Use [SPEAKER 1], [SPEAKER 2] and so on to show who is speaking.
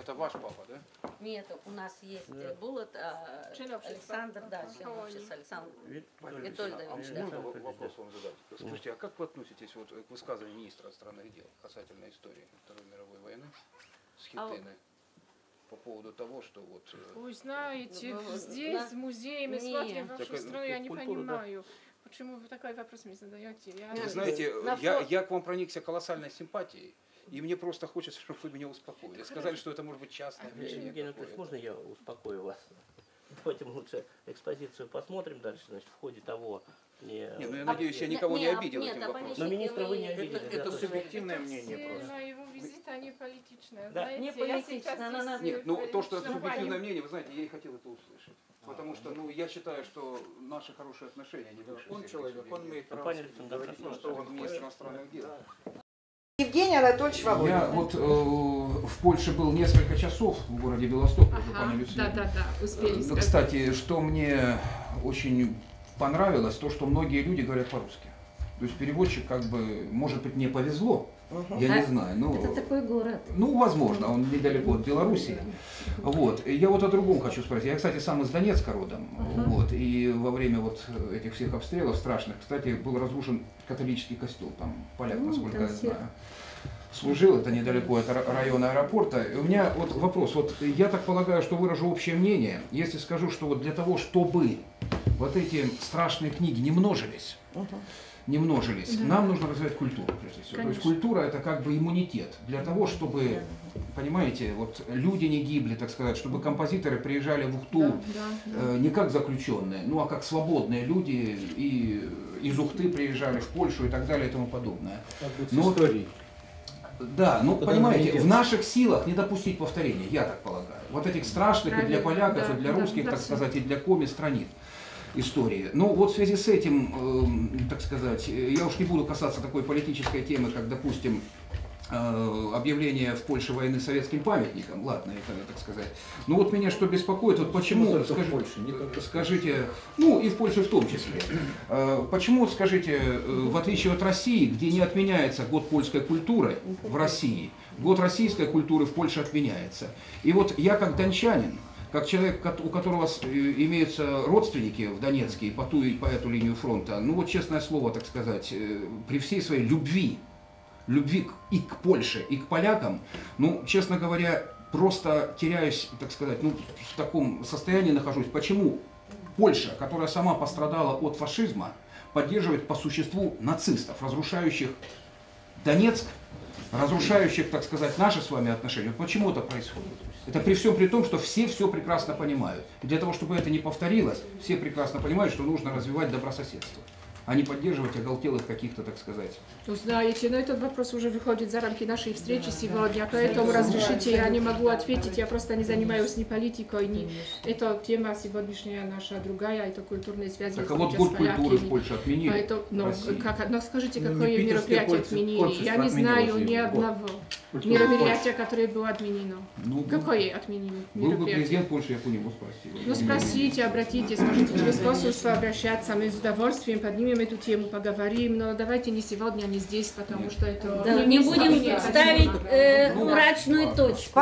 [SPEAKER 1] Это ваш папа, да?
[SPEAKER 2] Нет, у нас есть Булат, Александр, да, Чиновщица, Александр Витольдович.
[SPEAKER 1] А можно вопрос вам задать? Скажите, а как вы относитесь вот к высказыванию министра иностранных дел касательно истории Второй мировой войны с Хитыны? По поводу того, что вот...
[SPEAKER 3] Вы знаете, здесь в музее мы смотрим вашу страну, я не понимаю. Почему вы такой вопрос мне задаете?
[SPEAKER 1] Вы знаете, я к вам проникся колоссальной симпатией, и мне просто хочется, чтобы вы меня успокоили. Сказали, что это может быть частное мнение.
[SPEAKER 4] Евгений Анатольевич, можно я успокою вас? Давайте мы лучше экспозицию посмотрим дальше, значит, в ходе того...
[SPEAKER 1] Нет, ну я надеюсь, я никого не обидел этим вопросом.
[SPEAKER 4] Но министра вы не обидели.
[SPEAKER 1] Это субъективное мнение просто.
[SPEAKER 3] Его визита не политичная.
[SPEAKER 4] Да.
[SPEAKER 3] Знаете,
[SPEAKER 2] Не политичная,
[SPEAKER 1] Нет, ну то, что это субъективное мнение, вы знаете, я и хотел это услышать. Потому что, ну, я считаю, что наши хорошие отношения, они выше.
[SPEAKER 5] Он человек, он имеет право
[SPEAKER 1] говорить, что он министр иностранных дел.
[SPEAKER 6] Евгений Анатольевич Володин.
[SPEAKER 1] Я вот в Польше был несколько часов в городе Белосток, уже поняли все.
[SPEAKER 3] Да, успели сказать.
[SPEAKER 1] Кстати, что мне очень понравилось, то, что многие люди говорят по-русски. То есть переводчик, как бы, может быть, мне повезло, я не знаю. Но,
[SPEAKER 2] Это такой город.
[SPEAKER 1] ну, возможно, он недалеко от Белоруссии. Вот. Я вот о другом хочу спросить. Я, кстати, сам из Донецка родом. Вот. И во время вот этих всех обстрелов страшных, кстати, был разрушен католический костел. Там поляк, насколько я знаю, служил. Это недалеко от района аэропорта. И у меня вот вопрос. Вот я так полагаю, что выражу общее мнение, если скажу, что вот для того, чтобы вот эти страшные книги не множились, нам нужно развивать культуру, прежде всего. То есть культура это как бы иммунитет для того, чтобы, понимаете, вот люди не гибли, так сказать, чтобы композиторы приезжали в Ухту не как заключенные, ну а как свободные люди и из Ухты приезжали в Польшу и так далее и тому подобное. Но, да, ну понимаете, в наших силах не допустить повторения, я так полагаю. Вот этих страшных и для поляков, и для русских, так сказать, и для коми страниц истории. Ну вот в связи с этим, так сказать, я уж не буду касаться такой политической темы, как, допустим, объявление в Польше войны советским памятником. Ладно, это, так сказать. Но вот меня что беспокоит, вот почему, скажите, ну и в Польше в том числе, почему, скажите, в отличие от России, где не отменяется год польской культуры в России, год российской культуры в Польше отменяется. И вот я как дончанин, как человек, у которого имеются родственники в Донецке по ту и по эту линию фронта, ну вот честное слово, так сказать, при всей своей любви и к Польше, и к полякам, ну, честно говоря, просто теряюсь, так сказать, ну, в таком состоянии нахожусь. Почему Польша, которая сама пострадала от фашизма, поддерживает по существу нацистов, разрушающих Донецк, разрушающих, так сказать, наши с вами отношения? Почему это происходит? Это при всем при том, что все прекрасно понимают. И для того, чтобы это не повторилось, все прекрасно понимают, что нужно развивать добрососедство, а не поддерживать оголтелых каких-то, так сказать.
[SPEAKER 3] Ну, знаете, но этот вопрос уже выходит за рамки нашей встречи сегодня, поэтому разрешите, я не могу ответить, я просто не занимаюсь ни политикой, ни... Это тема сегодняшняя наша другая, это культурные связи.
[SPEAKER 1] Так а вот год культуры в Польше отменили.
[SPEAKER 3] Но скажите, какое мероприятие отменили? Я не знаю ни одного мероприятия, которое было отменено.
[SPEAKER 1] Ну,
[SPEAKER 3] какое отменили
[SPEAKER 1] был бы
[SPEAKER 3] мероприятие?
[SPEAKER 1] президент Польши, я бы у него спросил.
[SPEAKER 3] Ну спросите, обратитесь, можете через консульство обращаться, мы с удовольствием поднимем эту тему, поговорим, но давайте не сегодня, не здесь, потому что это...
[SPEAKER 2] Да, не будем ставить мрачную точку.